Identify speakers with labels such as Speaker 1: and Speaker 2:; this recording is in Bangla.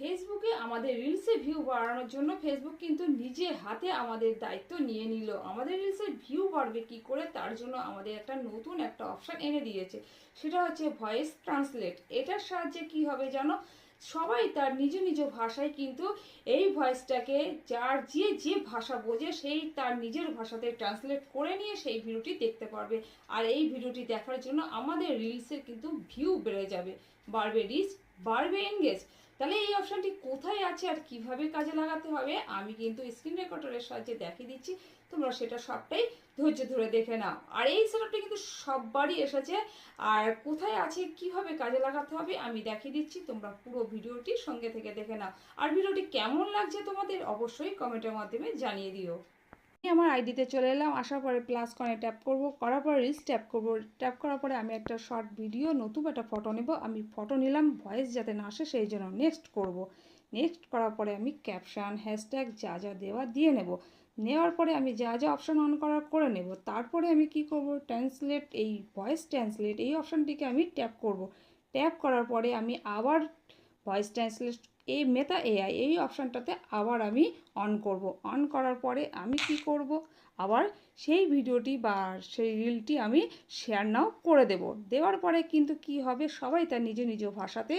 Speaker 1: ফেসবুকে আমাদের রিলসে ভিউ বাড়ানোর জন্য ফেসবুক কিন্তু নিজে হাতে আমাদের দায়িত্ব নিয়ে নিল। আমাদের রিলসের ভিউ বাড়বে কি করে তার জন্য আমাদের একটা নতুন একটা অপশান এনে দিয়েছে, সেটা হচ্ছে ভয়েস ট্রান্সলেট। এটার সাহায্যে কি হবে জানো, সবাই তার নিজ নিজ ভাষায় কিন্তু এই ভয়েসটাকে যার যে যে ভাষা বোঝে সেই তার নিজের ভাষাতে ট্রান্সলেট করে নিয়ে সেই ভিডিওটি দেখতে পারবে। আর এই ভিডিওটি দেখার জন্য আমাদের রিলসের কিন্তু ভিউ বেড়ে যাবে, বাড়বে রিচ, বাড়বে এনগেজ। তাহলে এই অপশনটি কোথায় আছে আর কিভাবে কাজে লাগাতে হবে আমি কিন্তু স্ক্রিন রেকর্ডারের সাহায্যে দেখিয়ে দিচ্ছি, তোমরা সেটা সবটাই ধৈর্য ধরে দেখে নাও। আর এই সেটআপটি কিন্তু সববারই এসেছে, আর কোথায় আছে কিভাবে কাজে লাগাতে হবে আমি দেখিয়ে দিচ্ছি, তোমরা পুরো ভিডিওটি সঙ্গে থেকে দেখে নাও। আর ভিডিওটি কেমন লাগছে তোমাদের অবশ্যই কমেন্টের মাধ্যমে জানিয়ে দিও। আমার আইডিতে চলে এলাম, আসার পরে প্লাস কনে ট্যাপ করব, করার পরে রিলস ট্যাপ করব। ট্যাপ করার পরে আমি একটা শর্ট ভিডিও নতুন একটা ফটো নেব, আমি ফটো নিলাম, ভয়েস যাতে না আসে সেই জন্য নেক্সট করব। নেক্সট করার পরে আমি ক্যাপশন হ্যাশট্যাগ যা যা দেওয়া দিয়ে নেব। নেওয়ার পরে আমি যা যা অপশান অন করার করে নেব। তারপরে আমি কি করব, ট্রান্সলেট, এই ভয়েস ট্রান্সলেট এই অপশানটিকে আমি ট্যাপ করব। ট্যাপ করার পরে আমি আবার ভয়েস ট্রান্সলেট এই মেটা এআই এই অপশানটাতে আবার আমি অন করব। অন করার পরে আমি কি করব, আবার সেই ভিডিওটি বা সেই রিলটি আমি শেয়ার নাও করে দেব। দেওয়ার পরে কিন্তু কি হবে, সবাই তার নিজ নিজ ভাষাতে